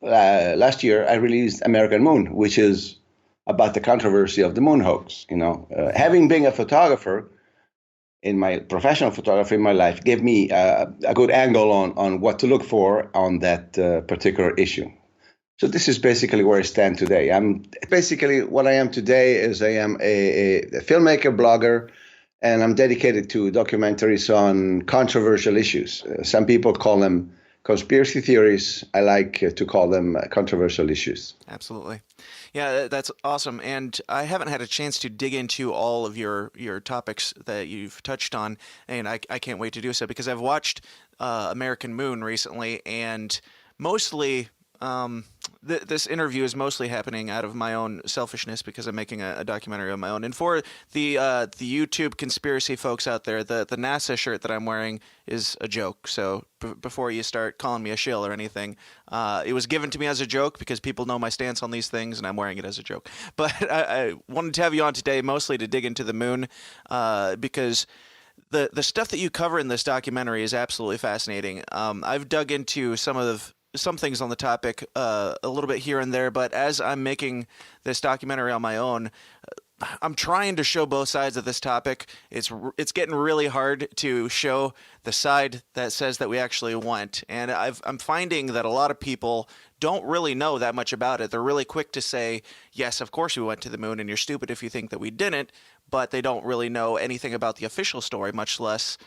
last year I released American Moon, which is about the controversy of the moon hoax. Having been a photographer in my professional photography in my life gave me a good angle on what to look for on that particular issue. So this is basically where I stand today. What I am today is I am a filmmaker, blogger, and I'm dedicated to documentaries on controversial issues. Some people call them conspiracy theories. I like to call them controversial issues. Absolutely. Yeah, that's awesome. And I haven't had a chance to dig into all of your topics that you've touched on, and I can't wait to do so because I've watched American Moon recently, and mostly this interview is mostly happening out of my own selfishness because I'm making a documentary on my own. And for the YouTube conspiracy folks out there, the NASA shirt that I'm wearing is a joke. So before you start calling me a shill or anything, it was given to me as a joke because people know my stance on these things, and I'm wearing it as a joke. But I wanted to have you on today mostly to dig into the moon because the stuff that you cover in this documentary is absolutely fascinating. I've dug into some things on the topic a little bit here and there, but as I'm making this documentary on my own, I'm trying to show both sides of this topic. It's getting really hard to show the side that says that we actually went, and I'm finding that a lot of people don't really know that much about it. They're really quick to say, yes, of course we went to the moon, and you're stupid if you think that we didn't, but they don't really know anything about the official story, much less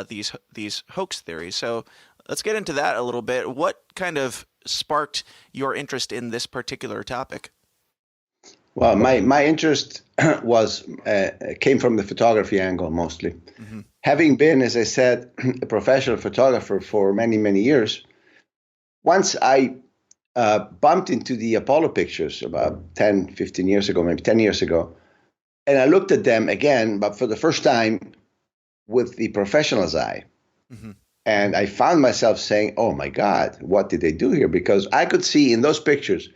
these hoax theories. So let's get into that a little bit. What kind of sparked your interest in this particular topic? Well, my interest came from the photography angle mostly. Mm-hmm. Having been, as I said, a professional photographer for many, many years, once I bumped into the Apollo pictures about 10, 15 years ago, maybe 10 years ago, and I looked at them again, but for the first time with the professional's eye. Mm-hmm. And I found myself saying, oh, my God, what did they do here? Because I could see in those pictures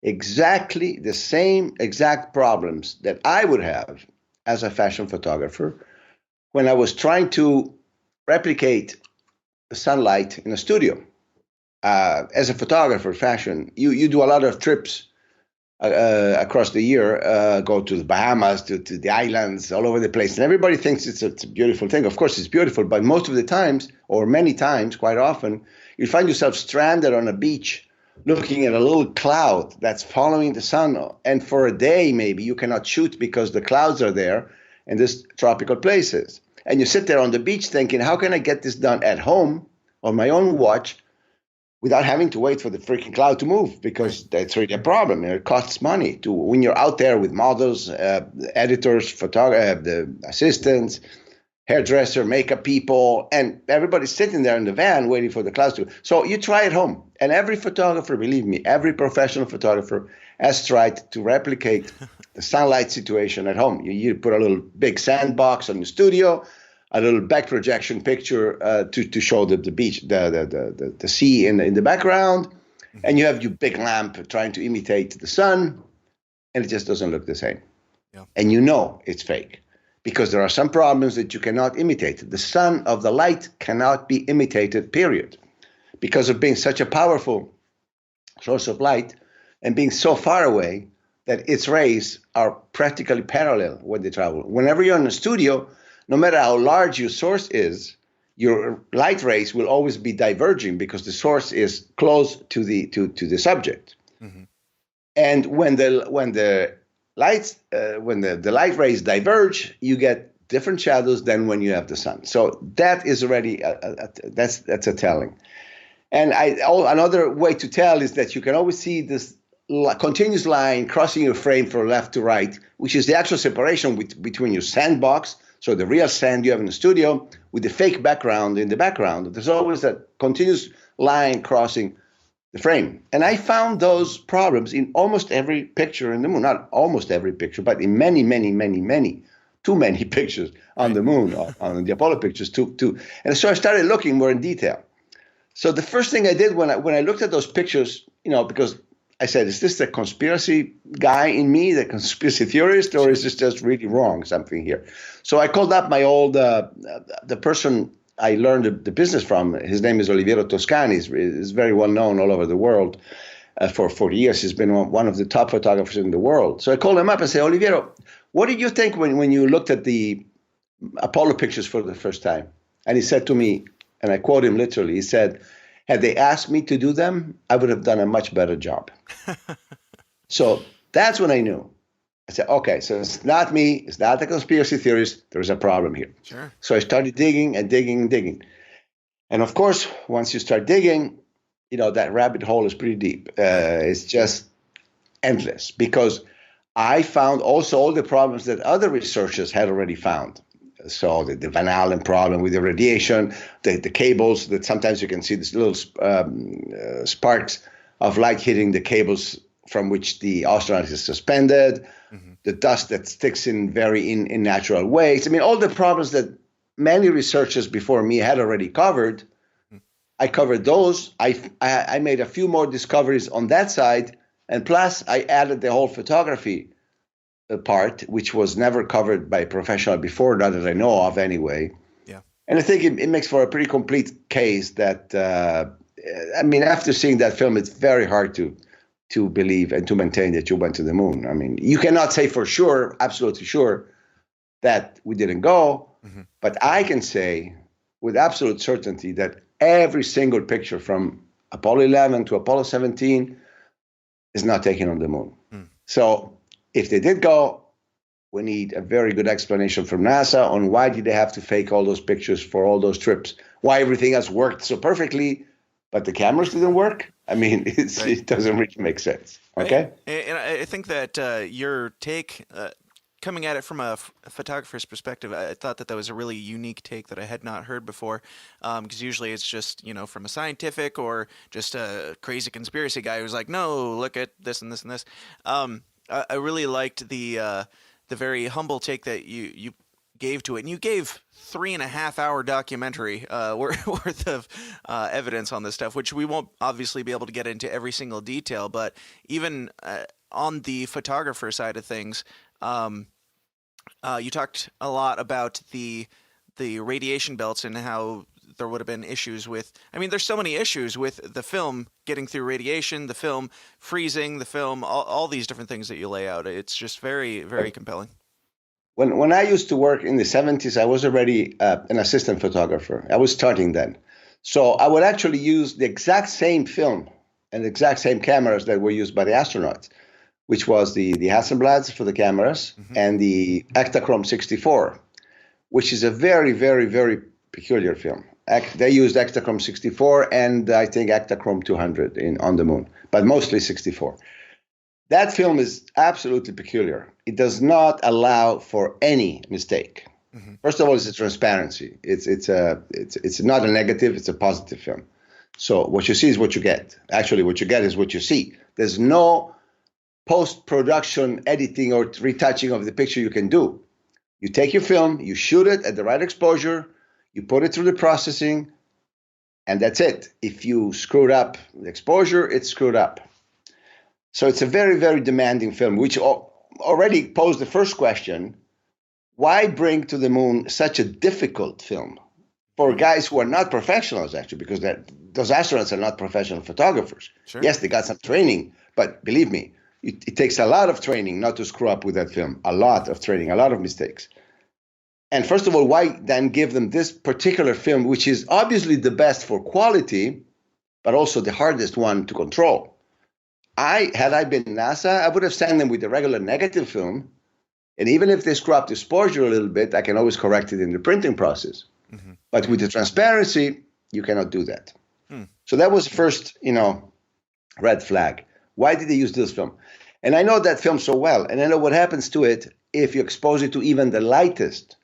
exactly the same exact problems that I would have as a fashion photographer when I was trying to replicate the sunlight in a studio. As a photographer, fashion, you do a lot of trips across the year, go to the Bahamas, to the islands, all over the place. And everybody thinks it's a beautiful thing. Of course, it's beautiful, but most of the times, or many times, quite often, you find yourself stranded on a beach looking at a little cloud that's following the sun. And for a day, maybe, you cannot shoot because the clouds are there in these tropical places. And you sit there on the beach thinking, how can I get this done at home on my own watch without having to wait for the freaking cloud to move, because that's really a problem. It costs money when you're out there with models, editors, photographers, the assistants, hairdresser, makeup people, and everybody's sitting there in the van waiting for the clouds to. So you try at home. And every photographer, believe me, every professional photographer has tried to replicate the sunlight situation at home. You put a little big sandbox on the studio, a little back projection picture to show the beach, the sea in the background, and you have your big lamp trying to imitate the sun, and it just doesn't look the same. Yeah. And you know it's fake because there are some problems that you cannot imitate. The sun of the light cannot be imitated, period, because of being such a powerful source of light and being so far away that its rays are practically parallel when they travel. Whenever you're in a studio, no matter how large your source is, your light rays will always be diverging because the source is close to the subject. Mm-hmm. And when the light rays diverge, you get different shadows than when you have the sun. So that is already that's a telling. And another way to tell is that you can always see this continuous line crossing your frame from left to right, which is the actual separation between your sandbox. So the real sand you have in the studio with the fake background in the background, there's always that continuous line crossing the frame. And I found those problems in almost every picture in the moon. Not almost every picture, but in many, many, many, many, too many pictures on the moon, on the Apollo pictures too. And so I started looking more in detail. So the first thing I did when I looked at those pictures, because I said, is this the conspiracy guy in me, the conspiracy theorist, or is this just really wrong, something here? So I called up my old, the person I learned the business from. His name is Oliviero Toscani. He's very well known all over the world. for 40 years. He's been one of the top photographers in the world. So I called him up and said, Oliviero, what did you think when you looked at the Apollo pictures for the first time? And he said to me, and I quote him literally, he said, had they asked me to do them, I would have done a much better job. So that's when I knew. I said, okay, so it's not me. It's not the conspiracy theories. There's a problem here. Sure. So I started digging and digging and digging. And of course, once you start digging, that rabbit hole is pretty deep. It's just endless because I found also all the problems that other researchers had already found. So the Van Allen problem with the radiation, the cables that sometimes you can see these little sparks of light hitting the cables from which the astronaut is suspended, the dust that sticks in in natural ways. I mean, all the problems that many researchers before me had already covered, I covered those. I made a few more discoveries on that side, and plus I added the whole photography part, which was never covered by a professional before, not that I know of anyway. Yeah. And I think it makes for a pretty complete case that, after seeing that film, it's very hard to believe and to maintain that you went to the moon. I mean, you cannot say for sure, absolutely sure, that we didn't go, but I can say with absolute certainty that every single picture from Apollo 11 to Apollo 17 is not taken on the moon. So if they did go, we need a very good explanation from NASA on why did they have to fake all those pictures for all those trips, why everything else worked so perfectly, but the cameras didn't work. I mean, it doesn't really make sense. Okay. And I think that your take, coming at it from a photographer's perspective, I thought that was a really unique take that I had not heard before. Because usually it's just, from a scientific or just a crazy conspiracy guy who's like, no, look at this and this and this. I really liked the very humble take that you gave to it, and you gave 3.5 hour documentary worth of evidence on this stuff, which we won't obviously be able to get into every single detail, but even on the photographer side of things, you talked a lot about the radiation belts and how there would have been issues with, there's so many issues with the film getting through radiation, the film freezing, the film, all these different things that you lay out. It's just very, very compelling. When I used to work in the 70s, I was already an assistant photographer. I was starting then. So I would actually use the exact same film and the exact same cameras that were used by the astronauts, which was the Hasselblads for the cameras and the Ektachrome 64, which is a very, very, very peculiar film. They used Ektachrome 64 and I think Ektachrome 200 on the moon, but mostly 64. That film is absolutely peculiar. It does not allow for any mistake. First of all, it's a transparency. It's not a negative, it's a positive film. So what you see is what you get. Actually, what you get is what you see. There's no post-production editing or retouching of the picture you can do. You take your film, you shoot it at the right exposure, you put it through the processing, and that's it. If you screwed up the exposure, it's screwed up. So it's a very, very demanding film, which already posed the first question, why bring to the moon such a difficult film for guys who are not professionals, actually, because those astronauts are not professional photographers. Sure. Yes, they got some training, but believe me, it takes a lot of training not to screw up with that film, a lot of training, a lot of mistakes. And first of all, why then give them this particular film, which is obviously the best for quality, but also the hardest one to control? Had I been NASA, I would have sent them with the regular negative film. And even if they screw up the exposure a little bit, I can always correct it in the printing process. But with the transparency, you cannot do that. So that was the first, red flag. Why did they use this film? And I know that film so well. And I know what happens to it if you expose it to even the lightest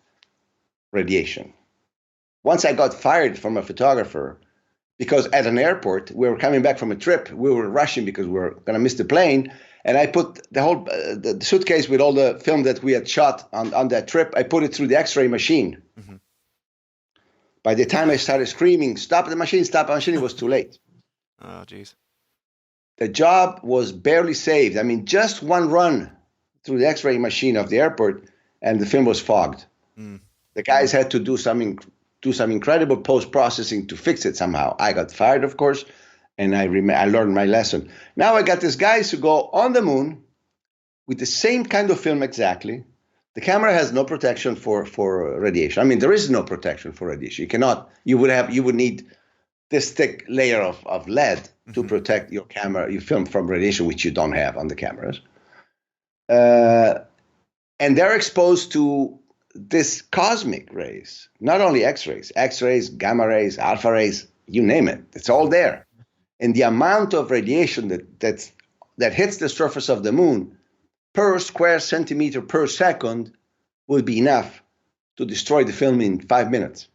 radiation. Once I got fired from a photographer, because at an airport, we were coming back from a trip. We were rushing because we were going to miss the plane. And I put the whole the suitcase with all the film that we had shot on that trip, I put it through the X-ray machine. By the time I started screaming, stop the machine, it was too late. Oh, geez. The job was barely saved. Just one run through the X-ray machine of the airport, and the film was fogged. The guys had to do some incredible post-processing to fix it somehow. I got fired, of course, And I learned my lesson. Now I got these guys who go on the moon with the same kind of film exactly. The camera has no protection for radiation. I mean, there is no protection for radiation. You would need this thick layer of lead to protect your film from radiation, which you don't have on the cameras. And they're exposed to this cosmic rays, not only X-rays, gamma rays, alpha rays, you name it. It's all there. And the amount of radiation that hits the surface of the moon per square centimeter per second would be enough to destroy the film in 5 minutes.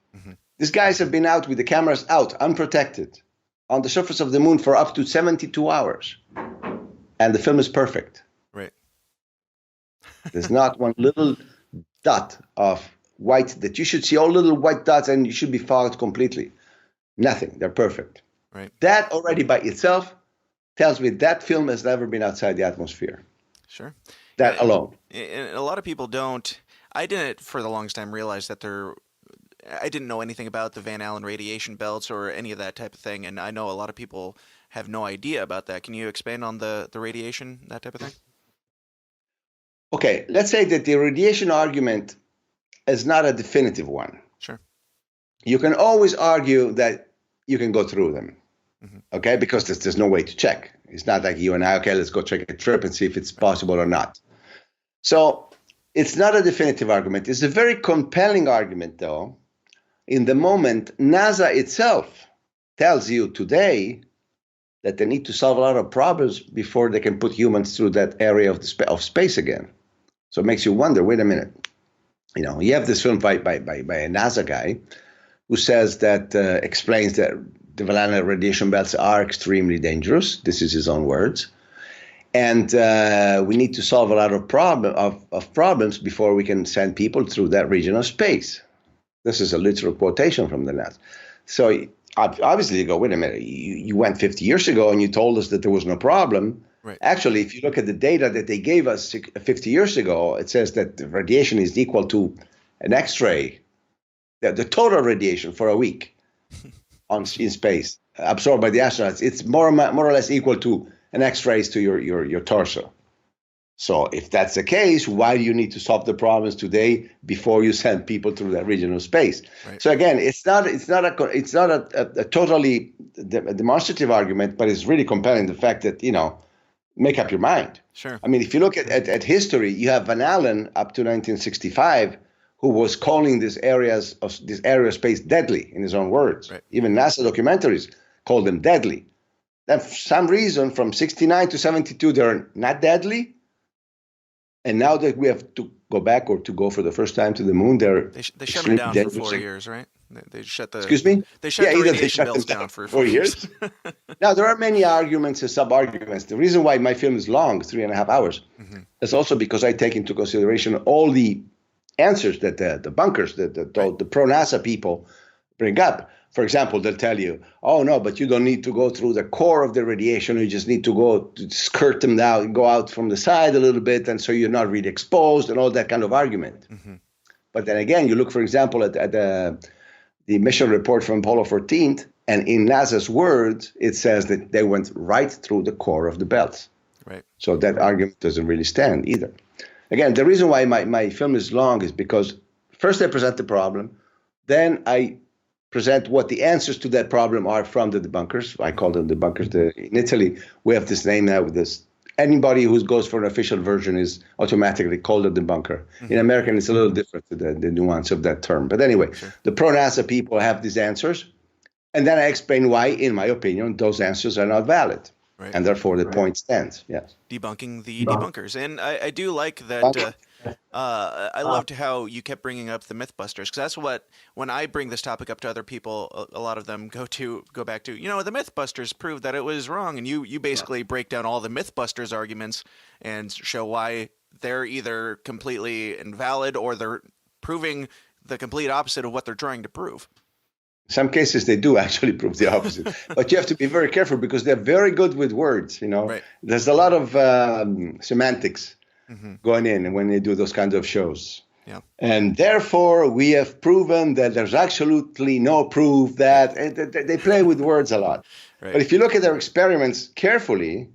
These guys have been out with the cameras out, unprotected, on the surface of the moon for up to 72 hours. And the film is perfect. Right. There's not one little dot of white that you should see, all little white dots, and you should be fogged completely. Nothing. They're perfect. Right. That already by itself tells me that film has never been outside the atmosphere. Sure. That alone. And a lot of people don't. I didn't, for the longest time, realize that I didn't know anything about the Van Allen radiation belts or any of that type of thing, and I know a lot of people have no idea about that. Can you expand on the radiation, that type of thing? Okay, let's say that the radiation argument is not a definitive one. Sure. You can always argue that you can go through them, okay, because there's no way to check. It's not like you and I, okay, let's go check a trip and see if it's possible or not. So it's not a definitive argument. It's a very compelling argument, though. In the moment, NASA itself tells you today that they need to solve a lot of problems before they can put humans through that area of space again. So it makes you wonder, wait a minute. You have this film by a NASA guy who says that, explains that the Van Allen radiation belts are extremely dangerous. This is his own words. And we need to solve a lot of problems before we can send people through that region of space. This is a literal quotation from the NASA. So obviously you go, wait a minute, you went 50 years ago and you told us that there was no problem. Right. Actually, if you look at the data that they gave us 50 years ago, it says that the radiation is equal to an X-ray, the total radiation for a week in space absorbed by the astronauts. It's more or less equal to an X-rays to your torso. So if that's the case, why do you need to solve the problems today before you send people through that region of space? Right. So again, it's not a totally demonstrative argument, but it's really compelling, the fact that, make up your mind. Sure. I mean, if you look at history, you have Van Allen up to 1965, who was calling this area of space deadly, in his own words. Right. Even NASA documentaries called them deadly. Then for some reason, from 69 to 72, they're not deadly. And now that we have to go back or to go for the first time to the moon, they shut them down for 4 years, right? They shut the Excuse me? They shut the radiation belts down for 4 years. Now there are many arguments and sub-arguments. The reason why my film is long, 3.5 hours, is also because I take into consideration all the answers that the bunkers, the pro-NASA people bring up. For example, they'll tell you, oh, no, but you don't need to go through the core of the radiation. You just need to go to skirt them down, go out from the side a little bit, and so you're not really exposed, and all that kind of argument. But then again, you look, for example, at the mission report from Apollo 14, and in NASA's words, it says that they went right through the core of the belts. Right. So that argument doesn't really stand either. Again, the reason why my film is long is because first I present the problem, then I present what the answers to that problem are from the debunkers. I call them debunkers. In Italy, we have this name now with this. Anybody who goes for an official version is automatically called a debunker. In American, it's a little different, the nuance of that term. But anyway, the pro-NASA people have these answers. And then I explain why, in my opinion, those answers are not valid. Right. And therefore, the point stands. Yes. Debunking the debunkers. And I do like that. I loved how you kept bringing up the Mythbusters, because that's what, when I bring this topic up to other people, a lot of them go back to, the Mythbusters proved that it was wrong. And you basically break down all the Mythbusters arguments and show why they're either completely invalid or they're proving the complete opposite of what they're trying to prove. In some cases, they do actually prove the opposite. But you have to be very careful because they're very good with words. Right. There's a lot of semantics going in when they do those kinds of shows. Yeah. And therefore, we have proven that there's absolutely no proof that they play with words a lot. But if you look at their experiments carefully,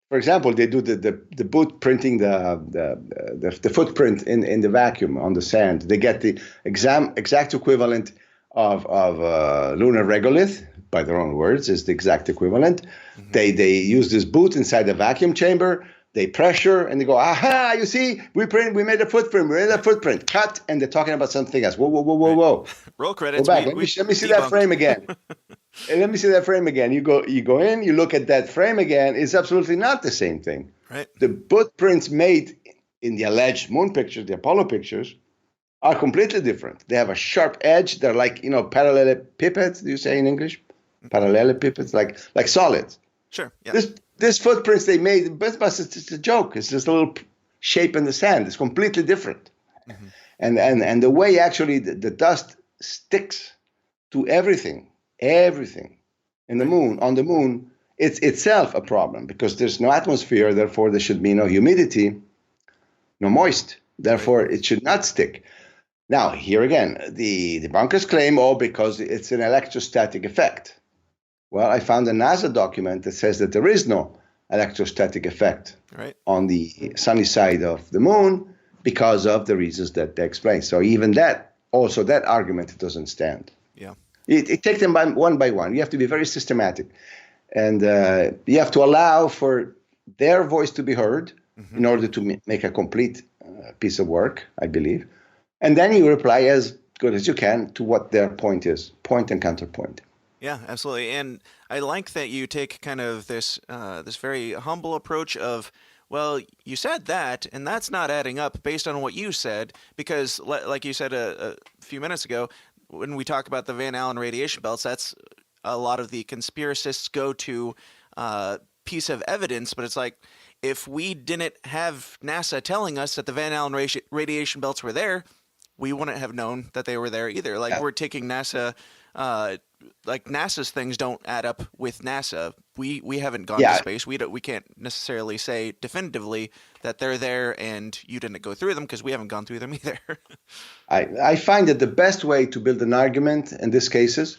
for example, they do the boot printing the footprint in the vacuum on the sand. They get the exact equivalent of lunar regolith, by their own words, is the exact equivalent. Mm-hmm. They use this boot inside the vacuum chamber. They pressure and they go, aha, you see, we made a footprint, cut, and they're talking about something else. Whoa. Roll credits. Go back. Let me see that frame again. Let me see that frame again. You go in, you look at that frame again. It's absolutely not the same thing. Right. The footprints made in the alleged moon pictures, the Apollo pictures, are completely different. They have a sharp edge. They're like, parallelepipeds, do you say in English? Parallelepipeds, like solids. Sure. Yeah. This footprints they made, but it's just a joke. It's just a little shape in the sand. It's completely different. Mm-hmm. And the way actually the dust sticks to everything on the moon, it's itself a problem because there's no atmosphere. Therefore, there should be no humidity, no moist. Therefore, it should not stick. Now, here again, the debunkers claim, because it's an electrostatic effect. Well, I found a NASA document that says that there is no electrostatic effect on the sunny side of the moon because of the reasons that they explain. So even that argument doesn't stand. Yeah. It takes them one by one. You have to be very systematic. And you have to allow for their voice to be heard in order to make a complete piece of work, I believe. And then you reply as good as you can to what their point is, point and counterpoint. Yeah, absolutely. And I like that you take kind of this this very humble approach of, well, you said that, and that's not adding up based on what you said, because like you said a few minutes ago, when we talk about the Van Allen radiation belts, that's a lot of the conspiracists go to piece of evidence, but it's like, if we didn't have NASA telling us that the Van Allen radiation belts were there, we wouldn't have known that they were there either. Like, we're taking NASA, like NASA's things don't add up with NASA. We haven't gone to space. We can't necessarily say definitively that they're there and you didn't go through them because we haven't gone through them either. I find that the best way to build an argument in these cases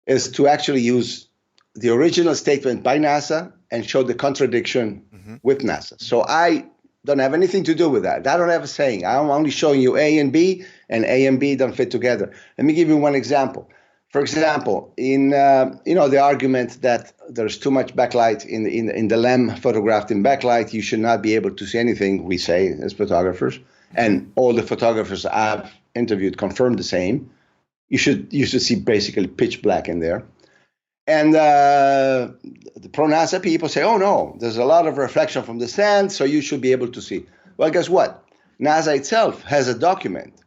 is to actually use the original statement by NASA and show the contradiction with NASA. So I don't have anything to do with that. I don't have a saying. I'm only showing you A and B don't fit together. Let me give you one example. For example, in the argument that there's too much backlight in the LEM photographed in backlight, you should not be able to see anything, we say as photographers, and all the photographers I've interviewed confirm the same. You should see basically pitch black in there. And the pro-NASA people say, oh no, there's a lot of reflection from the sand, so you should be able to see. Well, guess what? NASA itself has a document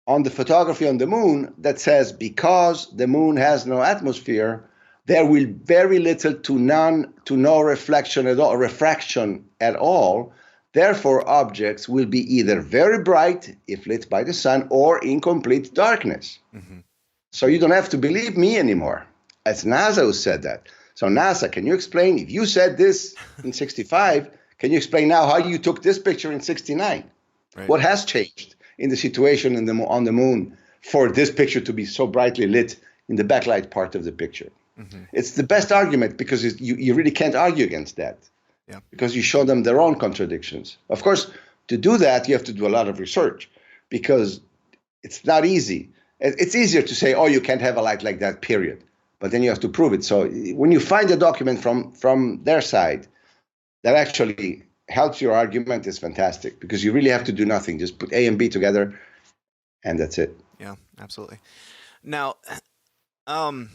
on the photography on the moon that says because the moon has no atmosphere, there will very little to no reflection at all, refraction at all. Therefore, objects will be either very bright if lit by the sun or in complete darkness. Mm-hmm. So you don't have to believe me anymore. It's NASA who said that. So NASA, can you explain, if you said this in 65, can you explain now how you took this picture in 69? Right. What has changed in the situation on the moon for this picture to be so brightly lit in the backlight part of the picture? Mm-hmm. It's the best argument because you really can't argue against that. Yeah. Because you show them their own contradictions. Of course, to do that, you have to do a lot of research because it's not easy. It's easier to say, oh, you can't have a light like that, period. But then you have to prove it. So when you find a document from their side that actually helps your argument, it's fantastic because you really have to do nothing. Just put A and B together and that's it. Yeah, absolutely. Now, had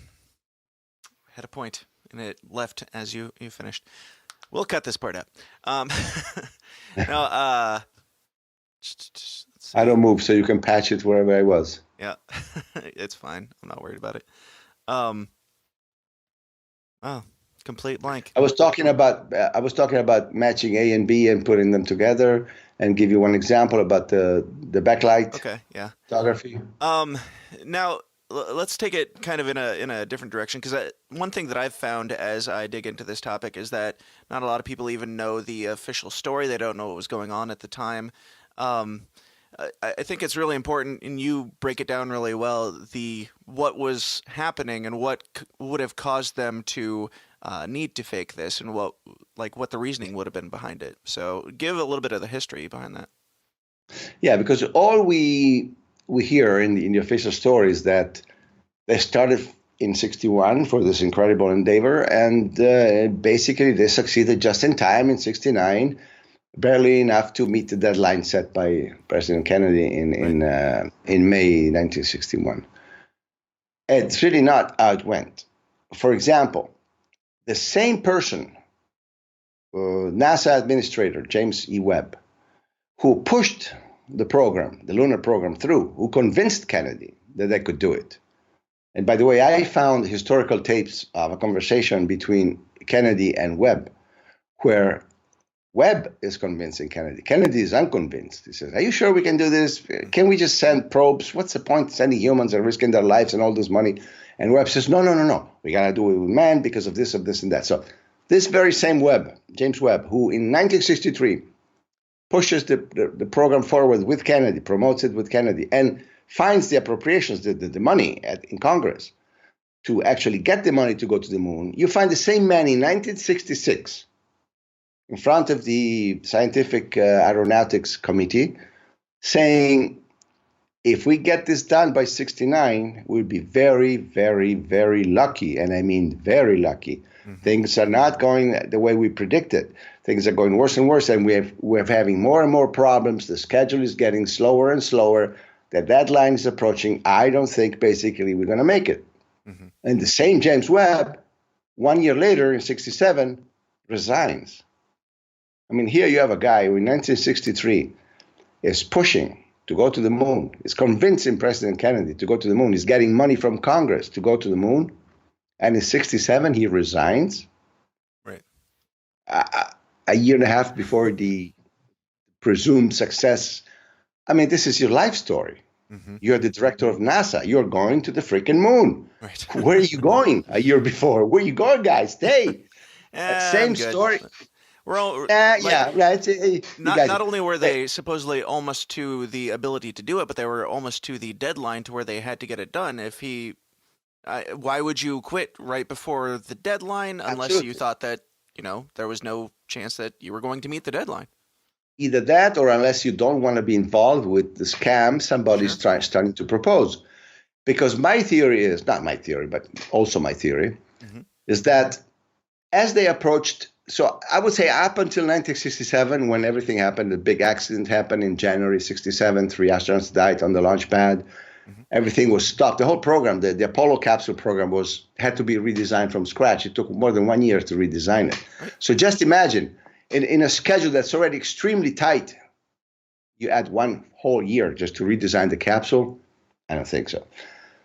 a point and it left as you finished. We'll cut this part out. Now, I don't move, so you can patch it wherever I was. Yeah, it's fine. I'm not worried about it. Complete blank. I was talking about matching A and B and putting them together, and give you one example about the backlight. Okay, yeah. Photography. Now let's take it kind of in a different direction, because one thing that I've found as I dig into this topic is that not a lot of people even know the official story. They don't know what was going on at the time. I think it's really important, and you break it down really well, what was happening and what would have caused them to need to fake this, and what the reasoning would have been behind it. So give a little bit of the history behind that. Yeah, because all we hear in the official story is that they started in 61 for this incredible endeavor, and basically they succeeded just in time in 69, barely enough to meet the deadline set by President Kennedy in May 1961. It's really not how it went. For example, the same person, NASA Administrator James E. Webb, who pushed the program, the lunar program, through, who convinced Kennedy that they could do it. And by the way, I found historical tapes of a conversation between Kennedy and Webb, where Webb is convincing Kennedy. Kennedy is unconvinced. He says, "Are you sure we can do this? Can we just send probes? What's the point of sending humans and risking their lives and all this money?" And Webb says, no. We got to do it with man because of this, and that. So this very same Webb, James Webb, who in 1963 pushes the program forward with Kennedy, promotes it with Kennedy, and finds the appropriations, the money in Congress to actually get the money to go to the moon. You find the same man in 1966 in front of the Scientific Aeronautics Committee saying, if we get this done by 69, we'll be very, very, very lucky. And I mean very lucky. Mm-hmm. Things are not going the way we predicted. Things are going worse and worse, and we're having more and more problems. The schedule is getting slower and slower. The deadline is approaching. I don't think basically we're going to make it. Mm-hmm. And the same James Webb, 1 year later in 67, resigns. I mean, here you have a guy who in 1963 is pushing to go to the moon, is convincing President Kennedy to go to the moon. He's getting money from Congress to go to the moon. And in 67, he resigns. Right. A year and a half before the presumed success. I mean, this is your life story. Mm-hmm. You're the director of NASA. You're going to the freaking moon. Right. Where are you going a year before? Where are you going, guys? Stay. Same story. We're all, not only were they supposedly almost to the ability to do it, but they were almost to the deadline to where they had to get it done. Why would you quit right before the deadline unless Absolutely. You thought that, there was no chance that you were going to meet the deadline? Either that, or unless you don't want to be involved with the scam somebody's starting to propose. Because my theory is, not my theory, but also my theory, mm-hmm. is that as they approached, so I would say up until 1967, when everything happened, the big accident happened in January 67, 3 astronauts died on the launch pad. Mm-hmm. Everything was stopped. The whole program, the Apollo capsule program had to be redesigned from scratch. It took more than 1 year to redesign it. Right. So just imagine, in a schedule that's already extremely tight, you add 1 whole year just to redesign the capsule? I don't think so.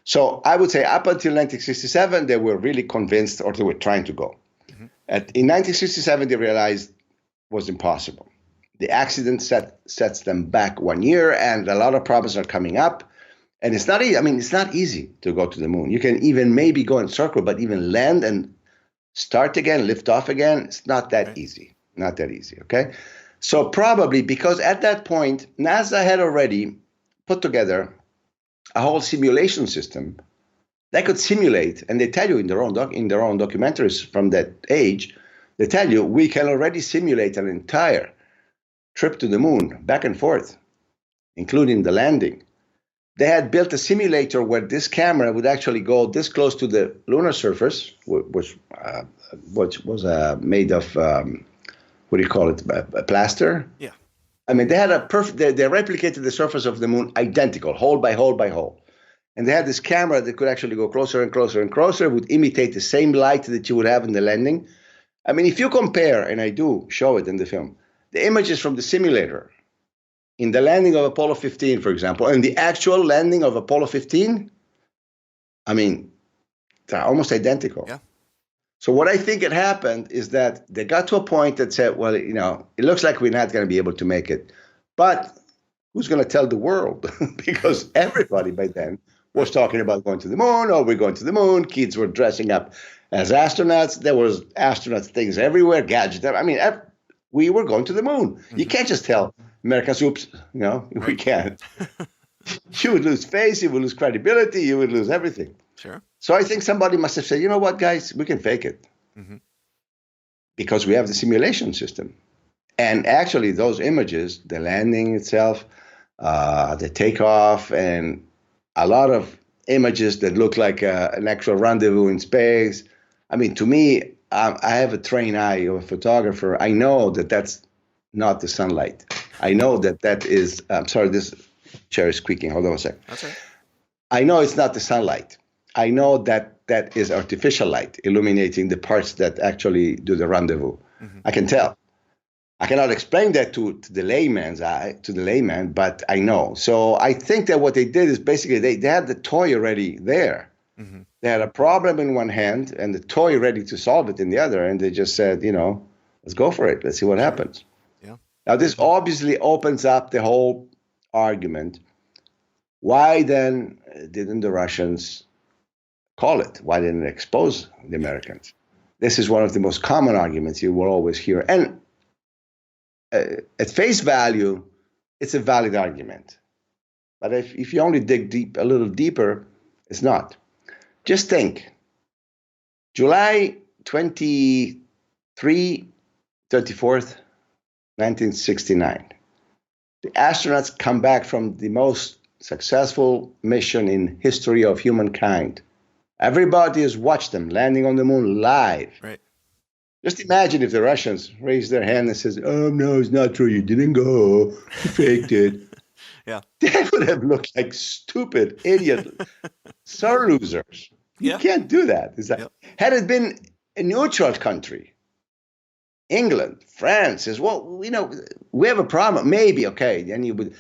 So I would say up until 1967, they were really convinced, or they were trying to go. Mm-hmm. In 1967, they realized it was impossible. The accident sets them back 1 year, and a lot of problems are coming up. And it's not easy. I mean, it's not easy to go to the moon. You can even maybe go in circle, but even land and start again, lift off again, it's not that easy. Not that easy, okay? So probably because at that point, NASA had already put together a whole simulation system that could simulate, and they tell you in their own documentaries from that age, they tell you we can already simulate an entire trip to the moon, back and forth, including the landing. They had built a simulator where this camera would actually go this close to the lunar surface, which was made of, what do you call it, a plaster? Yeah. I mean, they had they replicated the surface of the moon identical, hole by hole by hole. And they had this camera that could actually go closer and closer and closer, would imitate the same light that you would have in the landing. I mean, if you compare, and I do show it in the film, the images from the simulator in the landing of Apollo 15, for example, and the actual landing of Apollo 15, I mean, they're almost identical. Yeah. So what I think had happened is that they got to a point that said, well, it looks like we're not going to be able to make it. But who's going to tell the world? Because everybody by then was talking about going to the moon. Oh, we're going to the moon. Kids were dressing up as astronauts. There was astronaut things everywhere, gadgets. I mean, we were going to the moon. Mm-hmm. You can't just tell Americans, oops, we Right. can't. You would lose face, you would lose credibility, you would lose everything. Sure. So I think somebody must have said, you know what, guys, we can fake it because we have the simulation system. And actually, those images, the landing itself, the takeoff, and a lot of images that look like an actual rendezvous in space. I mean, to me, I have a trained eye of a photographer. I know that that's not the sunlight. I know that is, I'm sorry, this chair is squeaking. Hold on a second. That's right. I know it's not the sunlight. I know that is artificial light illuminating the parts that actually do the rendezvous. I can tell. I cannot explain that to the layman, but I know. So I think that what they did is basically they had the toy already there. They had a problem in one hand and the toy ready to solve it in the other, and they just said, let's go for it. Let's see what happens. Yeah. Now, this obviously opens up the whole argument. Why then didn't the Russians call it? Why didn't they expose the Americans? This is one of the most common arguments you will always hear. And at face value, it's a valid argument. But if you only dig a little deeper, it's not. Just think, July 24th, 1969. The astronauts come back from the most successful mission in history of humankind. Everybody has watched them landing on the moon live. Right. Just imagine if the Russians raise their hand and says, "Oh no, it's not true. You didn't go. You faked it." Yeah. They would have looked like stupid, idiot, sore losers. You can't do that. It's like, had it been a neutral country, England, France, as well, we have a problem. Maybe, okay, then you would.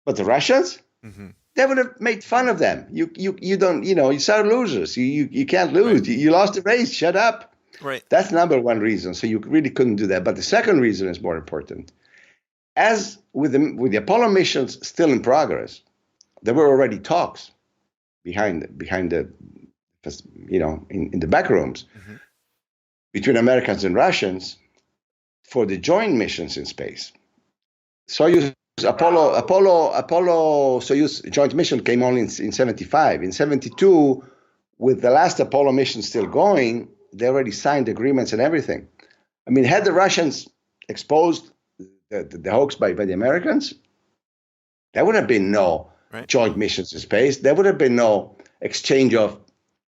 But the Russians, they would have made fun of them. You don't, you're sore losers. You can't lose. Right. You lost the race. Shut up. Right. That's number one reason. So you really couldn't do that. But the second reason is more important. As with the Apollo missions still in progress, there were already talks behind the in the back rooms between Americans and Russians for the joint missions in space. Soyuz Apollo Soyuz joint mission came on in 75. In 72, with the last Apollo mission still going, they already signed agreements and everything. I mean, had the Russians exposed the hoax by the Americans, there would have been no joint missions in space. There would have been no exchange of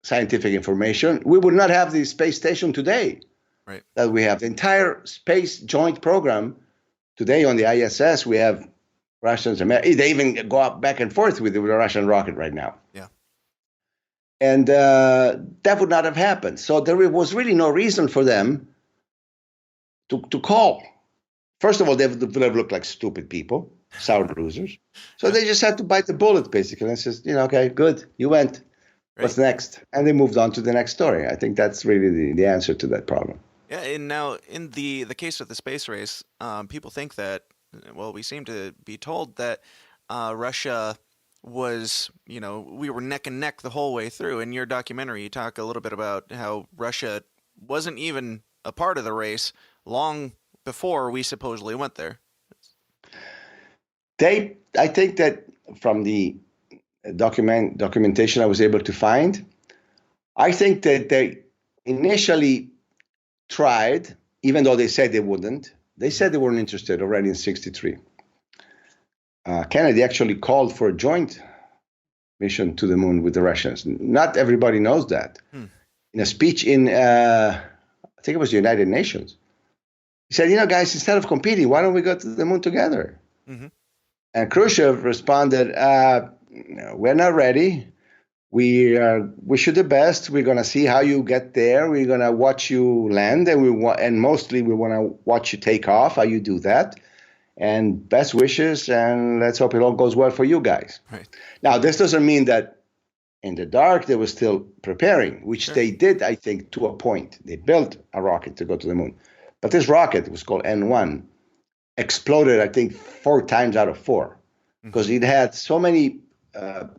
scientific information. We would not have the space station today that we have. The entire space joint program today on the ISS, we have Russians, they even go up back and forth with the Russian rocket right now. Yeah. And that would not have happened. So there was really no reason for them to call. First of all, they would have looked like stupid people, sour losers. So they just had to bite the bullet, basically, and says, okay, good, you went. What's next? And they moved on to the next story. I think that's really the answer to that problem. Yeah, and now in the case of the space race, people think that, well, we seem to be told that Russia was, we were neck and neck the whole way through. In your documentary, you talk a little bit about how Russia wasn't even a part of the race long before we supposedly went there. I think that from the documentation I was able to find, I think that they initially tried, even though they said they wouldn't. They said they weren't interested already in 63. Kennedy actually called for a joint mission to the moon with the Russians. Not everybody knows that. In a speech in, I think it was the United Nations, he said, guys, instead of competing, why don't we go to the moon together? And Khrushchev responded, we're not ready. We wish you the best. We're going to see how you get there. We're going to watch you land, and mostly we want to watch you take off, how you do that. And best wishes, and let's hope it all goes well for you guys. Right. Now, this doesn't mean that in the dark they were still preparing, which they did, I think, to a point. They built a rocket to go to the moon. But this rocket, it was called N1, exploded, I think, 4 times out of 4 because it had so many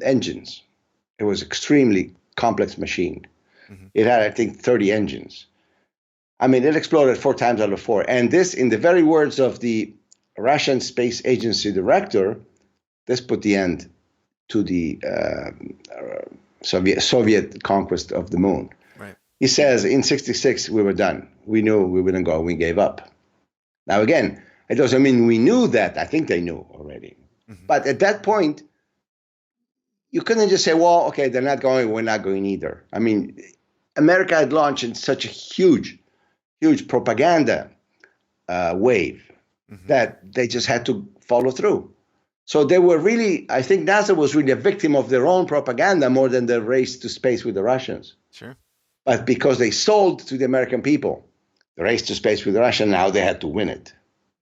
engines. It was extremely complex machine. It had, I think, 30 engines. I mean, it exploded 4 times out of 4. And this, in the very words of the Russian Space Agency director, this put the end to the Soviet conquest of the moon. Right. He says in 1966 we were done. We knew we wouldn't go. We gave up. Now again, it doesn't mean we knew that. I think they knew already. Mm-hmm. But at that point, you couldn't just say, well, okay, they're not going, we're not going either. I mean, America had launched in such a huge propaganda wave that they just had to follow through. So they were really, I think NASA was really a victim of their own propaganda more than the race to space with the Russians. Sure. But because they sold to the American people the race to space with the Russians, now they had to win it.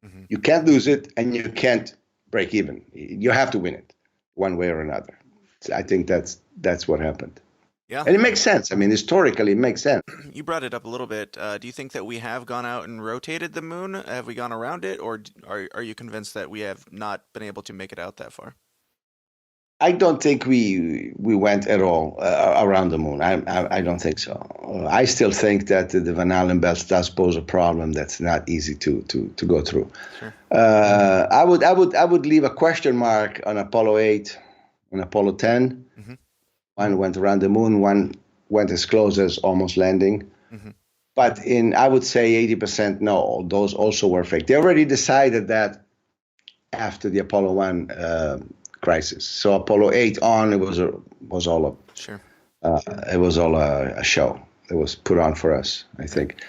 Mm-hmm. You can't lose it and you can't break even. You have to win it one way or another. So I think that's what happened. Yeah. And it makes sense. I mean, historically, it makes sense. You brought it up a little bit. Do you think that we have gone out and rotated the moon? Have we gone around it? Or are you convinced that we have not been able to make it out that far? I don't think we went at all around the moon. I don't think so. I still think that the Van Allen belt does pose a problem that's not easy to go through. Sure. I would leave a question mark on Apollo 8 and Apollo 10. Mm-hmm. One went around the moon. One went as close as almost landing. Mm-hmm. But I would say 80% no. Those also were fake. They already decided that after the Apollo 1 crisis. So Apollo 8 on, it was all a sure. It was all a show. It was put on for us, I think.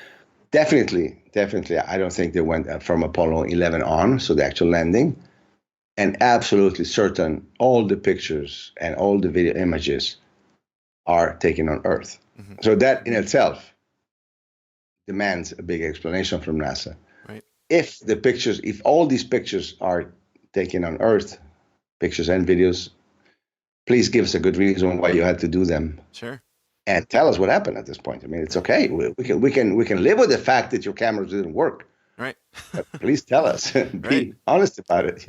Definitely, I don't think they went from Apollo 11 on, so the actual landing. And absolutely certain, all the pictures and all the video images are taken on Earth. Mm-hmm. So that in itself demands a big explanation from NASA. Right. If all these pictures are taken on Earth, pictures and videos, please give us a good reason why you had to do them. Sure. And tell us what happened at this point. I mean, it's okay. We can live with the fact that your cameras didn't work. Right. But please tell us. Be honest about it,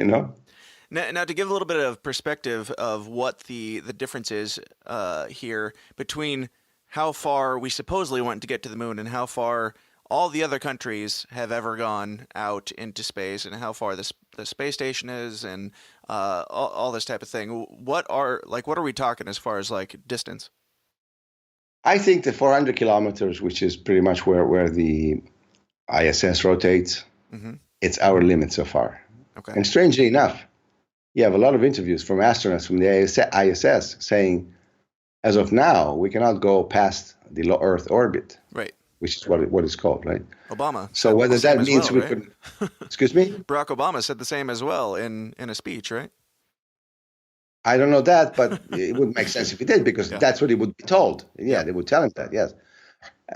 Now, to give a little bit of perspective of what the difference is here between how far we supposedly went to get to the moon and how far all the other countries have ever gone out into space, and how far the space station is, and all this type of thing. What are we talking as far as like distance? I think the 400 kilometers, which is pretty much where the ISS rotates, mm-hmm. It's our limit so far. Okay. And strangely enough, you have a lot of interviews from astronauts from the ISS saying, as of now, we cannot go past the low Earth orbit. Right. Which is what it's called, right? Obama. So whether that means we could, excuse me? Barack Obama said the same as well in a speech, right? I don't know that, but it would make sense if he did, because that's what he would be told. Yeah, they would tell him that, yes.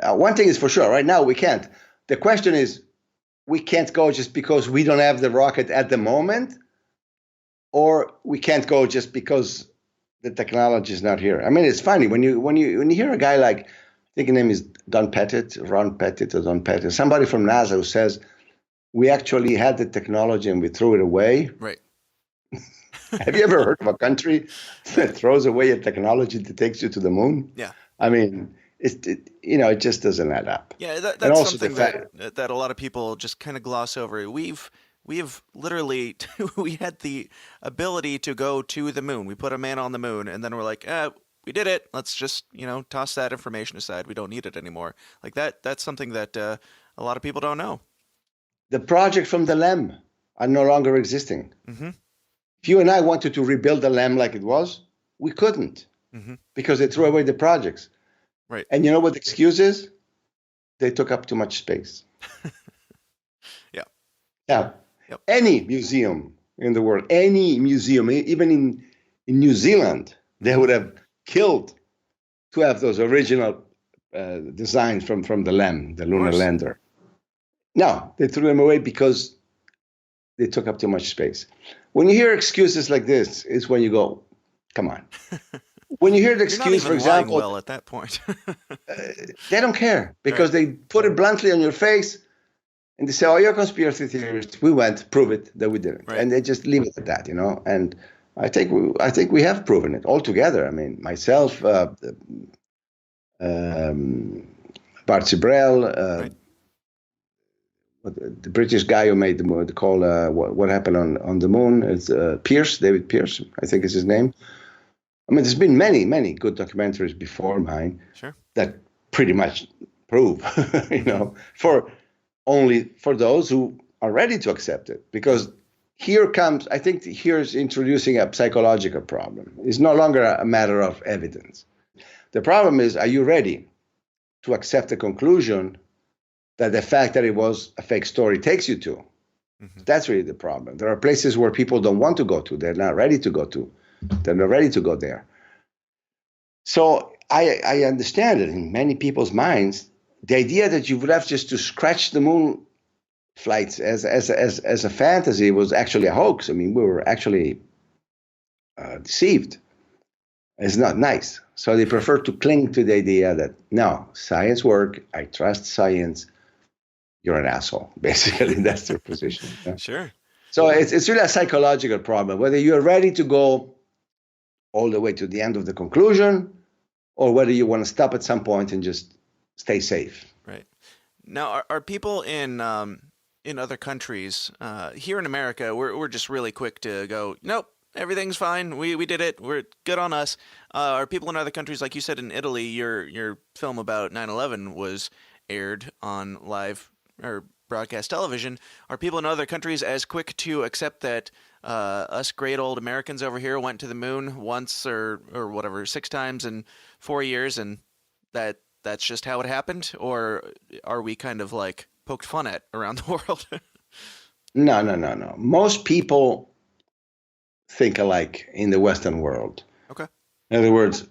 One thing is for sure, right now we can't. The question is, we can't go just because we don't have the rocket at the moment, or we can't go just because the technology is not here. I mean, it's funny when you hear a guy like, I think his name is Ron Pettit, somebody from NASA who says, we actually had the technology and we threw it away. Right. Have you ever heard of a country that throws away a technology that takes you to the moon? Yeah. I mean, it just doesn't add up. Yeah, that's something that a lot of people just kind of gloss over. We've literally, we had the ability to go to the moon. We put a man on the moon, and then we're like, we did it. Let's just, toss that information aside. We don't need it anymore. Like that's something that a lot of people don't know. The project from the LEM are no longer existing. Mm-hmm. If you and I wanted to rebuild the LEM like it was, we couldn't, mm-hmm. because they threw away the projects. Right. And you know what the excuse is? They took up too much space. Yeah. Yeah. Yep. Any museum in the world, any museum, even in New Zealand, they would have killed to have those original designs from the LEM, the lunar lander. No, they threw them away because they took up too much space. When you hear excuses like this, is when you go, come on. When you hear the excuse, for example, well at that point, they don't care, because they put it bluntly on your face, and they say, "Oh, you're a conspiracy theorist. We went, prove it that we didn't," and they just leave it at that, And I think we have proven it all together. I mean, myself, Bart Sibrel, the British guy who made the moon, called what happened on the moon. It's Pierce, David Pierce, I think is his name. I mean, there's been many good documentaries before mine that pretty much prove, for those who are ready to accept it. Because I think here's introducing a psychological problem. It's no longer a matter of evidence. The problem is, are you ready to accept the conclusion that the fact that it was a fake story takes you to? Mm-hmm. That's really the problem. There are places where people don't want to go to. They're not ready to go to. They're not ready to go there. So I understand it in many people's minds. The idea that you would have just to scratch the moon flights as a fantasy was actually a hoax. I mean, we were actually deceived. It's not nice. So they prefer to cling to the idea that, no, science works. I trust science. You're an asshole. Basically, that's their position. Yeah? Sure. So it's really a psychological problem, whether you're ready to go all the way to the end of the conclusion or whether you want to stop at some point and just stay safe. Right. Now, are people in other countries, here in America, we're just really quick to go, nope, everything's fine. We did it. We're good on us. Are people in other countries, like you said in Italy, your film about 9/11 was aired on live or broadcast television. Are people in other countries as quick to accept that us great old Americans over here went to the moon once or whatever, 6 times in 4 years, and that's just how it happened? Or are we kind of like poked fun at around the world? No. Most people think alike in the Western world. Okay. In other words,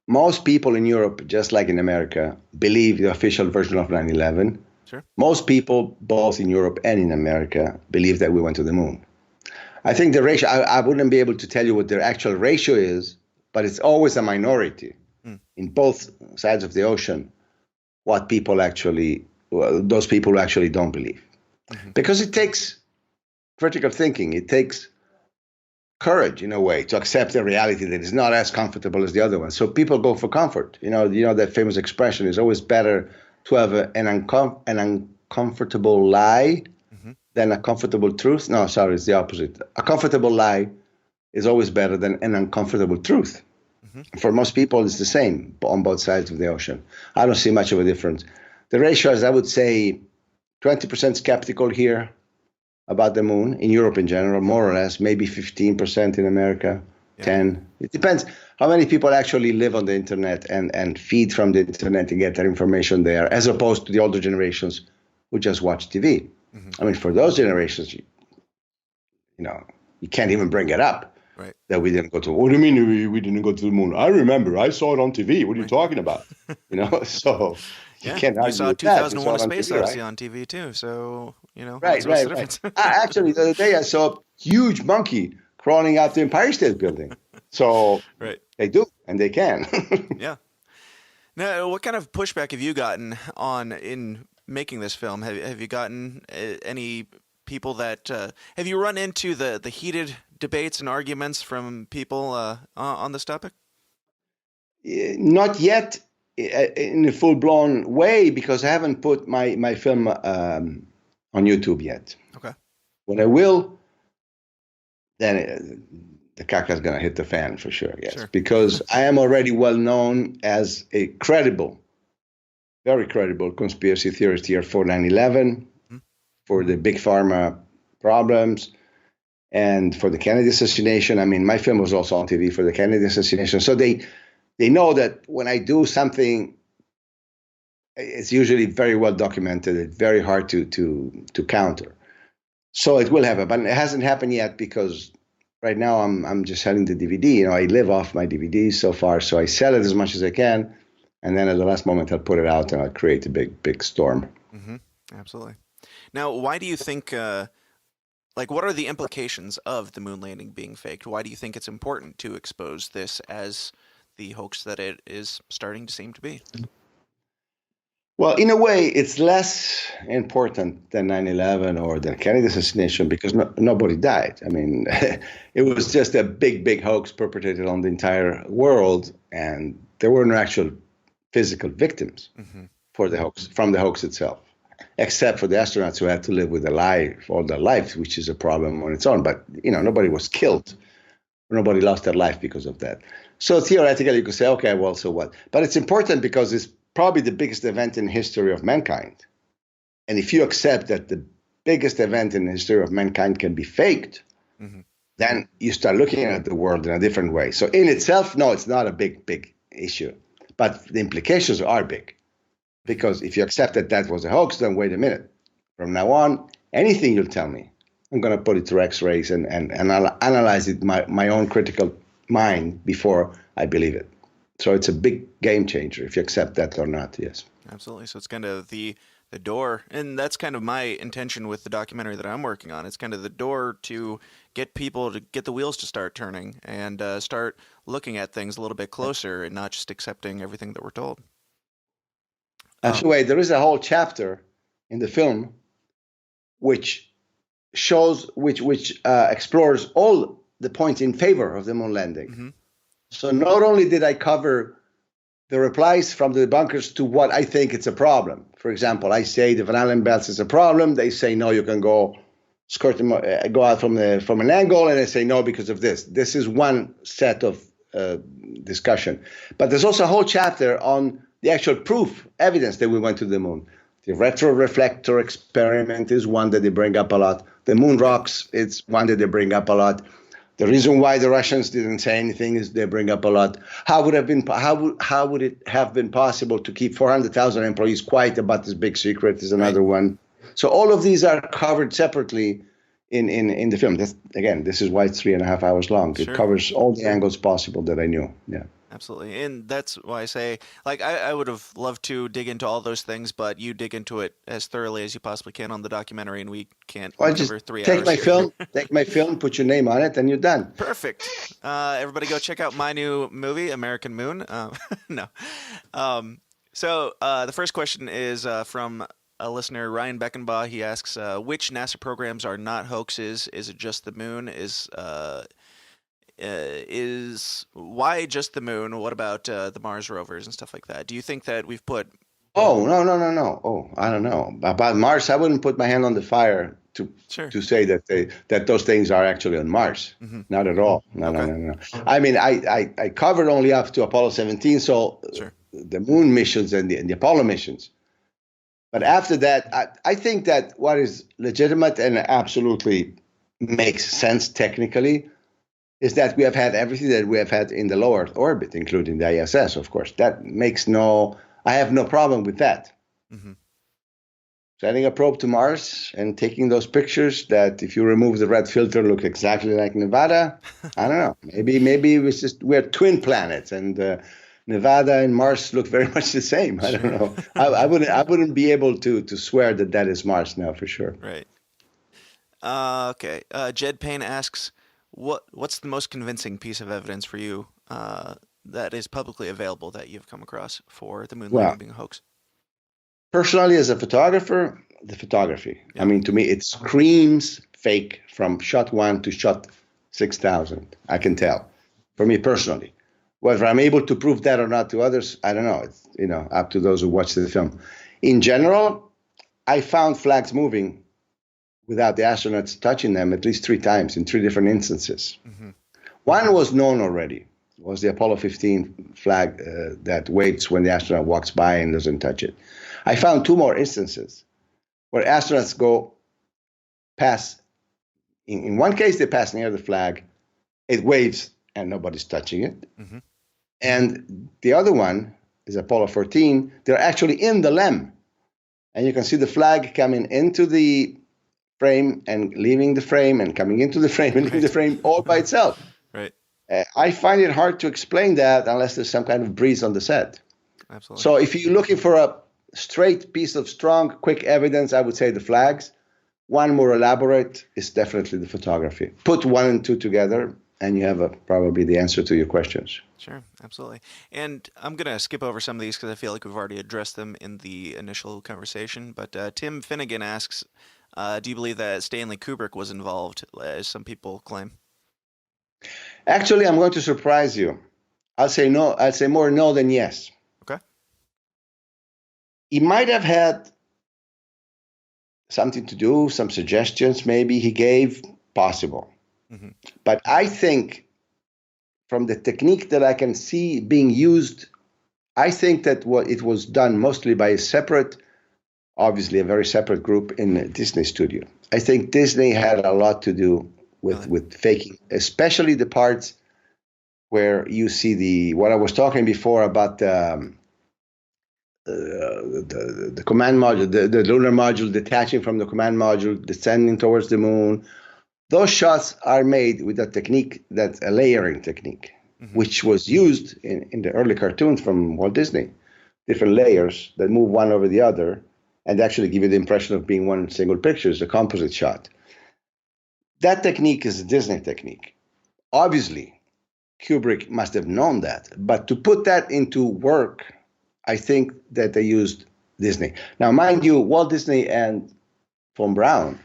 most people in Europe, just like in America, believe the official version of 9/11. Sure. Most people, both in Europe and in America, believe that we went to the moon. I think the ratio, I wouldn't be able to tell you what their actual ratio is, but it's always a minority in both sides of the ocean, those people who actually don't believe. Mm-hmm. Because it takes critical thinking. It takes courage, in a way, to accept a reality that is not as comfortable as the other one. So people go for comfort. You know that famous expression, it's always better to have an uncomfortable lie than a comfortable truth. No, sorry, it's the opposite. A comfortable lie is always better than an uncomfortable truth. Mm-hmm. For most people, it's the same on both sides of the ocean. I don't see much of a difference. The ratio is, I would say, 20% skeptical here about the moon, in Europe in general, more or less, maybe 15% in America, 10%. It depends how many people actually live on the internet and feed from the internet and get their information there, as opposed to the older generations who just watch TV. Mm-hmm. I mean, for those generations, you can't even bring it up that we didn't go to. What do you mean we didn't go to the moon? I remember. I saw it on TV. What are you talking about? So you can't argue. You saw 2001: A Space Odyssey on TV too. So Right. Actually, the other day I saw a huge monkey crawling out the Empire State Building. So they do, and they can. Yeah. Now, what kind of pushback have you gotten in making this film? Have you gotten any people that have you run into the heated debates and arguments from people on this topic? Not yet in a full-blown way, because I haven't put my film on YouTube yet. Okay. When I will, then the caca is going to hit the fan for sure. Yes, sure. Because I am already well known as a very credible conspiracy theorist here for 9/11, for the big pharma problems, and for the Kennedy assassination. I mean, my film was also on TV for the Kennedy assassination. So they know that when I do something, it's usually very well documented. It's very hard to counter. So it will happen, but it hasn't happened yet because right now I'm just selling the DVD. I live off my DVDs so far, so I sell it as much as I can, and then at the last moment I'll put it out and I'll create a big storm. Mm-hmm. Absolutely. Now, why do you think? What are the implications of the moon landing being faked? Why do you think it's important to expose this as the hoax that it is starting to seem to be? Well, in a way, it's less important than 9/11 or the Kennedy assassination because nobody died. I mean, it was just a big hoax perpetrated on the entire world, and there were no actual physical victims for the hoax, from the hoax itself. except for the astronauts who had to live with a lie all their life, which is a problem on its own. But, nobody was killed. Nobody lost their life because of that. So theoretically, you could say, okay, well, so what? But it's important because it's probably the biggest event in the history of mankind. And if you accept that the biggest event in the history of mankind can be faked, then you start looking at the world in a different way. So in itself, no, it's not a big issue. But the implications are big. Because if you accept that that was a hoax, then wait a minute. From now on, anything you'll tell me, I'm going to put it through X-rays and analyze it my own critical mind before I believe it. So it's a big game changer if you accept that or not, yes. Absolutely. So it's kind of the door, and that's kind of my intention with the documentary that I'm working on. It's kind of the door to get people to get the wheels to start turning and start looking at things a little bit closer and not just accepting everything that we're told. Actually, there is a whole chapter in the film which shows, which explores all the points in favor of the moon landing. So not only did I cover the replies from the debunkers to what I think it's a problem. For example, I say the Van Allen belts is a problem. They say, no, you can go out from an angle, and they say no because of this. This is one set of discussion. But there's also a whole chapter on the actual proof, evidence that we went to the moon. The retroreflector experiment is one that they bring up a lot. The moon rocks, it's one that they bring up a lot. The reason why the Russians didn't say anything is they bring up a lot. How would it have been possible to keep 400,000 employees quiet about this big secret is another one. So all of these are covered separately in the film. This is why it's 3.5 hours long. Sure. It covers all the angles possible that I knew. Yeah. Absolutely. And that's why I say, I would have loved to dig into all those things, but you dig into it as thoroughly as you possibly can on the documentary, and we can't cover 3 hours. Take my film, put your name on it, and you're done. Perfect. Everybody go check out my new movie, American Moon. No. So the first question is from a listener, Ryan Beckenbaugh. He asks, which NASA programs are not hoaxes? Is it just the moon? Is why just the moon? What about the Mars rovers and stuff like that? Do you think that we've put? Oh, no. Oh, I don't know about Mars. I wouldn't put my hand on the fire to say that those things are actually on Mars. Not at all. No. I mean, I covered only up to Apollo 17, so the moon missions and the Apollo missions. But after that, I think that what is legitimate and absolutely makes sense technically is that we have had everything that we have had in the low Earth orbit, including the ISS, of course. That I have no problem with that. Sending a probe to Mars and taking those pictures that, if you remove the red filter, look exactly like Nevada. I don't know. Maybe it's just we're twin planets, and Nevada and Mars look very much the same. I don't know. I wouldn't be able to swear that is Mars now for sure. Right. Okay. Jed Payne asks, what's the most convincing piece of evidence for you that is publicly available that you've come across for the moon landing being a hoax? Personally, as a photographer, the photography. Yeah. I mean, to me, it screams fake from shot 1 to shot 6,000. I can tell. For me personally. Whether I'm able to prove that or not to others, I don't know. It's up to those who watch the film. In general, I found flags moving without the astronauts touching them at least 3 times in 3 different instances. One was known already. It was the Apollo 15 flag that waves when the astronaut walks by and doesn't touch it. I found 2 more instances where astronauts go past. In one case, they pass near the flag. It waves and nobody's touching it. And the other one is Apollo 14. They're actually in the LEM. And you can see the flag coming into the frame and leaving the frame and coming into the frame and leaving the frame all by itself. Right. I find it hard to explain that unless there's some kind of breeze on the set. Absolutely. So if you're looking for a straight piece of strong, quick evidence, I would say the flags. One more elaborate is definitely the photography. Put 1 and 2 together, and you have probably the answer to your questions. Sure, absolutely. And I'm going to skip over some of these because I feel like we've already addressed them in the initial conversation. But Tim Finnegan asks, do you believe that Stanley Kubrick was involved, as some people claim? Actually, I'm going to surprise you. I'll say no. I'll say more no than yes. Okay. He might have had something to do, some suggestions maybe he gave, possible. Mm-hmm. But I think from the technique that I can see being used, I think that what it was done mostly by a separate, obviously a very separate group in Disney studio. I think Disney had a lot to do with faking, especially the parts where you see what I was talking before about the command module, the lunar module detaching from the command module, descending towards the moon. Those shots are made with a technique that's a layering technique, mm-hmm. which was used in the early cartoons from Walt Disney. Different layers that move one over the other and actually give you the impression of being one single picture. It's a composite shot. That technique is a Disney technique. Obviously, Kubrick must have known that. But to put that into work, I think that they used Disney. Now, mind you, Walt Disney and Von Braun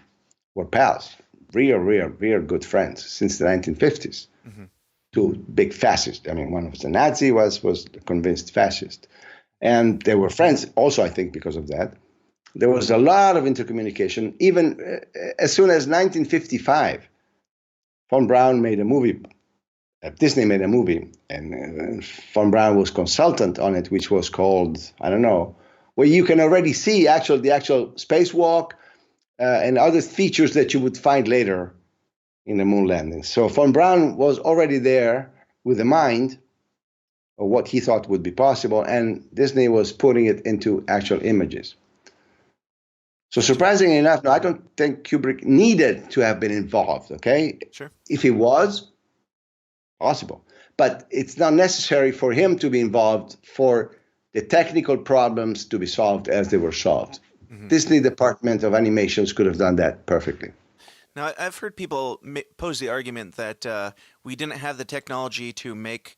were pals, real good friends since the 1950s. Mm-hmm. Two big fascists. I mean, one was a Nazi, was a convinced fascist. And they were friends also, I think, because of that. There was a lot of intercommunication. Even as soon as 1955, Von Braun made a movie. Disney made a movie, and Von Braun was consultant on it, which was called, I don't know, where you can already see the actual spacewalk and other features that you would find later in the moon landing. So Von Braun was already there with a mind of what he thought would be possible, and Disney was putting it into actual images. So surprisingly enough, no, I don't think Kubrick needed to have been involved, okay? Sure. If he was, possible. But it's not necessary for him to be involved for the technical problems to be solved as they were solved. Mm-hmm. Disney Department of Animations could have done that perfectly. Now, I've heard people pose the argument that we didn't have the technology to make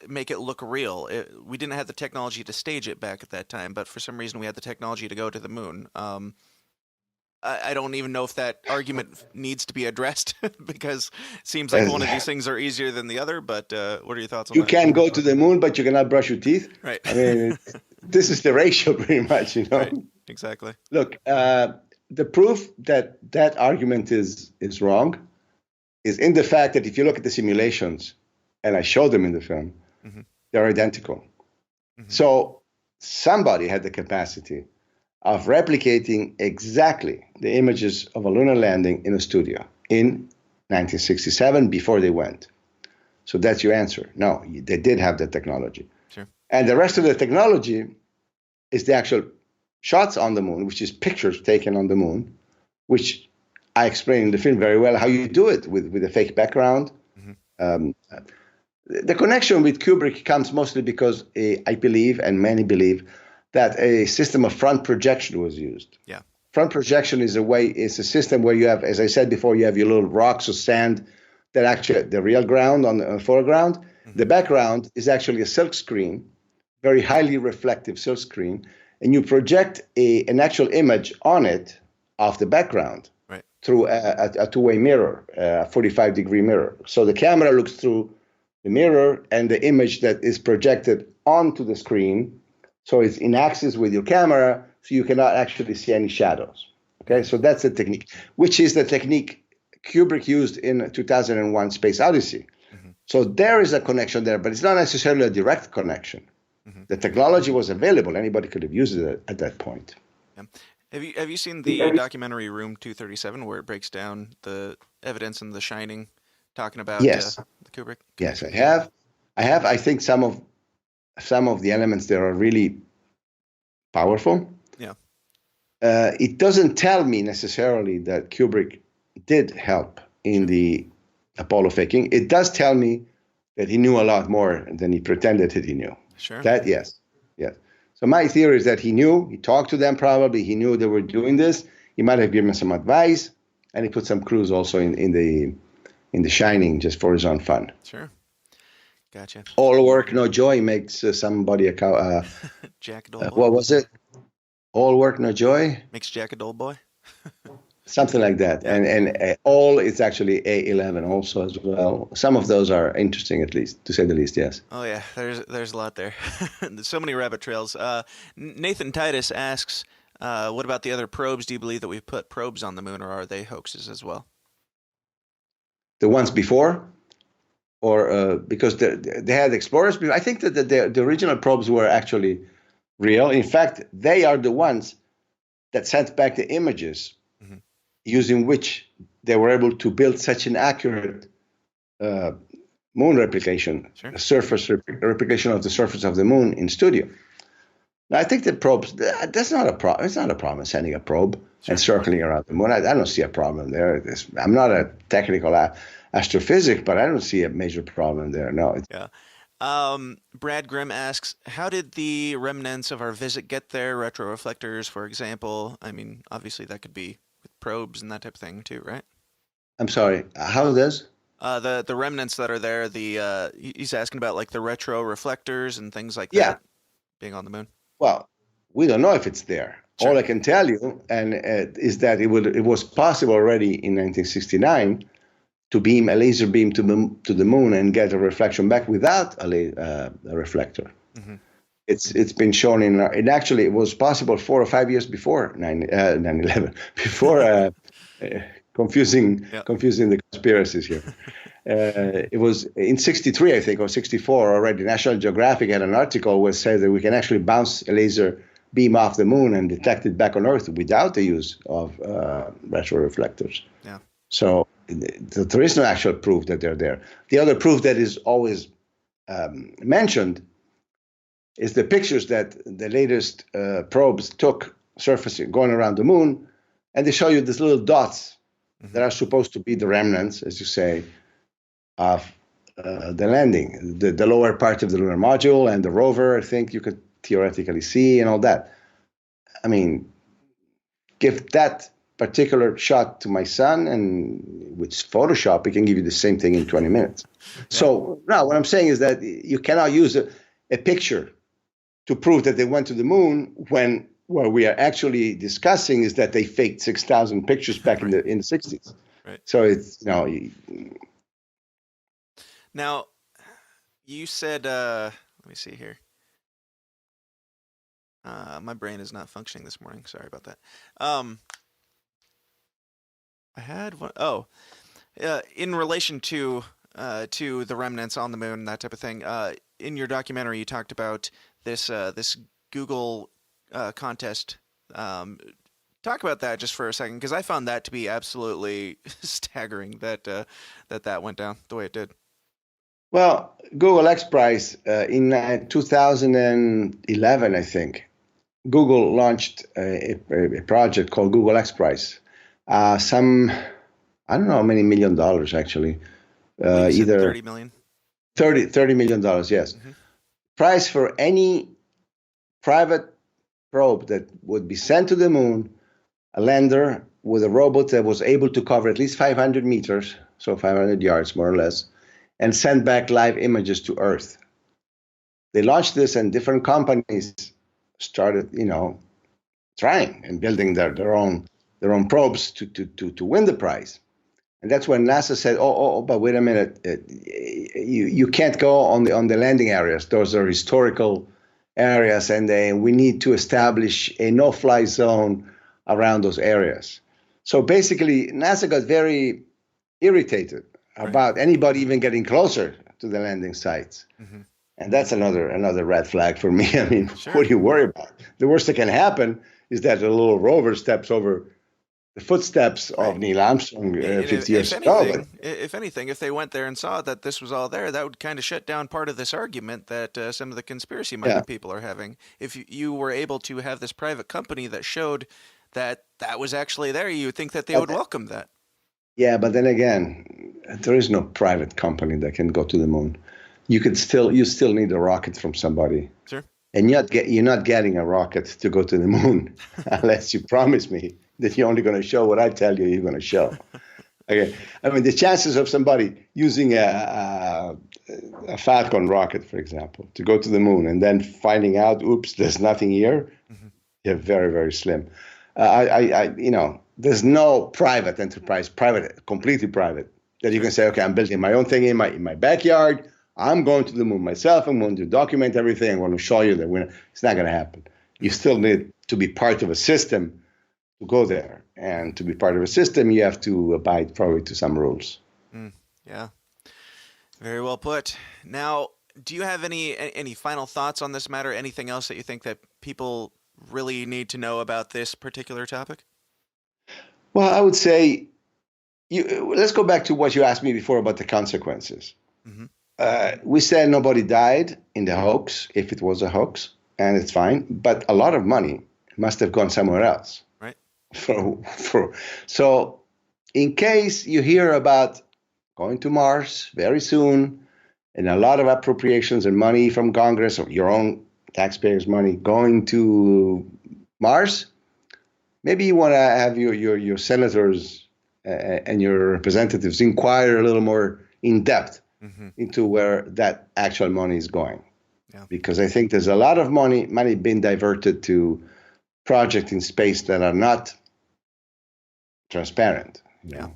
it look real. We didn't have the technology to stage it back at that time, but for some reason we had the technology to go to the moon. I don't even know if that argument needs to be addressed because it seems like one of these things are easier than the other, but what are your thoughts on that? You can go to the moon, but you cannot brush your teeth. Right. I mean, this is the ratio pretty much, you know? Right. Exactly. Look, the proof that that argument is wrong is in the fact that if you look at the simulations, and I showed them in the film, mm-hmm. they're identical. Mm-hmm. So somebody had the capacity of replicating exactly the images of a lunar landing in a studio in 1967 before they went. So that's your answer. No, they did have the technology. Sure. And the rest of the technology is the actual shots on the moon, which is pictures taken on the moon, which I explain in the film very well how you do it with a fake background. Mm-hmm. The connection with Kubrick comes mostly because I believe, and many believe, that a system of front projection was used. Yeah. Front projection is a system where you have, as I said before, you have your little rocks or sand that actually the real ground on the foreground. Mm-hmm. The background is actually a silk screen, very highly reflective silk screen, and you project an actual image on it of the background through a two-way mirror, a 45-degree mirror. So the camera looks through the mirror and the image that is projected onto the screen. So it's in axis with your camera, so you cannot actually see any shadows. Okay, so that's the technique, which is the technique Kubrick used in 2001: Space Odyssey. Mm-hmm. So there is a connection there, but it's not necessarily a direct connection. Mm-hmm. The technology was available; anybody could have used it at that point. Yeah. Have you seen the documentary Room 237, where it breaks down the evidence in The Shining, talking about yes. The Kubrick? Yes, I have. I think some of the elements there are really powerful. Yeah. It doesn't tell me necessarily that Kubrick did help in the Apollo faking. It does tell me that he knew a lot more than he pretended that he knew. Sure. That, yes. So my theory is that he knew, he talked to them probably, he knew they were doing this. He might have given some advice, and he put some clues also in the Shining just for his own fun. Sure. Gotcha. All work, no joy makes somebody a Jack a dull boy. What was it? All work, no joy? Makes Jack a dull boy? Something like that. Yeah. And all is actually A11 also as well. Some of those are interesting, at least, to say the least, yes. Oh, yeah. There's a lot there. There's so many rabbit trails. Nathan Titus asks, What about the other probes? Do you believe that we've put probes on the moon, or are they hoaxes as well? The ones before, or because they had explorers before. I think that the original probes were actually real. In fact, they are the ones that sent back the images mm-hmm. using which they were able to build such an accurate moon replication, sure. Surface replication of the surface of the moon in studio. Now, I think that probes, that's not a problem. It's not a problem sending a probe sure. and circling around the moon. I don't see a problem there. I'm not a technical astrophysics, but I don't see a major problem there. No. Yeah. Brad Grimm asks, how did the remnants of our visit get there? Retroreflectors, for example. I mean, obviously that could be with probes and that type of thing too, right? I'm sorry. How does? The remnants that are there, he's asking about like the retroreflectors and things like that being on the moon. Well, we don't know if it's there. Sure. All I can tell you is that it was possible already in 1969 to beam a laser beam to the moon and get a reflection back without a reflector. Mm-hmm. It's been shown and actually it was possible 4 or 5 years before 9/11, before confusing the conspiracies here. It was in 63, I think, or 64 already. National Geographic had an article where it said that we can actually bounce a laser beam off the moon and detect it back on Earth without the use of retroreflectors. Yeah. So there is no actual proof that they're there. The other proof that is always mentioned is the pictures that the latest probes took surfacing, going around the moon, and they show you these little dots mm-hmm. that are supposed to be the remnants, as you say, of the landing, the lower part of the lunar module and the rover. I think you could theoretically see and all that. I mean, give that particular shot to my son, and with Photoshop, it can give you the same thing in 20 minutes. Yeah. So now what I'm saying is that you cannot use a picture to prove that they went to the moon when what we are actually discussing is that they faked 6,000 pictures back right. in the 60s. Right. So it's, Now, you said, let me see here. My brain is not functioning this morning. Sorry about that. I had one. Oh, in relation to the remnants on the moon and that type of thing. In your documentary, you talked about this Google contest. Talk about that just for a second, because I found that to be absolutely staggering that went down the way it did. Well, Google X Prize in 2011, I think, Google launched a project called Google X Prize. I don't know how many $1 million actually. Either 30 million. $30 million, yes. Mm-hmm. Prize for any private probe that would be sent to the moon, a lander with a robot that was able to cover at least 500 meters, so 500 yards more or less, and send back live images to Earth. They launched this, and different companies started, trying and building their own probes to win the prize. And that's when NASA said, but wait a minute, you can't go on the landing areas. Those are historical areas, and we need to establish a no-fly zone around those areas. So basically, NASA got very irritated about anybody even getting closer to the landing sites. Mm-hmm. And that's another red flag for me. I mean, sure. What do you worry about? The worst that can happen is that a little rover steps over the footsteps of Neil Armstrong 50 years ago. If anything, if they went there and saw that this was all there, that would kind of shut down part of this argument that some of the conspiracy-minded people are having. If you were able to have this private company that showed that was actually there, you would think that they would welcome that. Yeah, but then again, there is no private company that can go to the moon. You still need a rocket from somebody. Sure. And you're not getting a rocket to go to the moon unless you promise me that you're only going to show what I tell you you're going to show. Okay. I mean, the chances of somebody using a Falcon rocket, for example, to go to the moon and then finding out, oops, there's nothing here, mm-hmm. They're very, very slim. There's no private enterprise, completely private, that you can say, okay, I'm building my own thing in my backyard. I'm going to the moon myself. I'm going to document everything. I'm going to show you that it's not going to happen. You still need to be part of a system to go there. And to be part of a system, you have to abide probably to some rules. Yeah, very well put. Now, do you have any final thoughts on this matter? Anything else that you think that people really need to know about this particular topic? Well, I would say let's go back to what you asked me before about the consequences. Hmm. We said nobody died in the hoax, if it was a hoax, and it's fine. But a lot of money must have gone somewhere else. Right. So, in case you hear about going to Mars very soon, and a lot of appropriations and money from Congress or your own taxpayers' money going to Mars, maybe you want to have your senators and your representatives inquire a little more in depth into where that actual money is going. Yeah. Because I think there's a lot of money being diverted to projects in space that are not transparent. Yeah.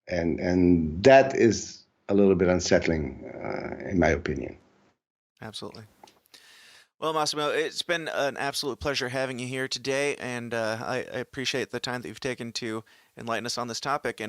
And that is a little bit unsettling, in my opinion. Absolutely. Well, Massimo, it's been an absolute pleasure having you here today, and I appreciate the time that you've taken to enlighten us on this topic. And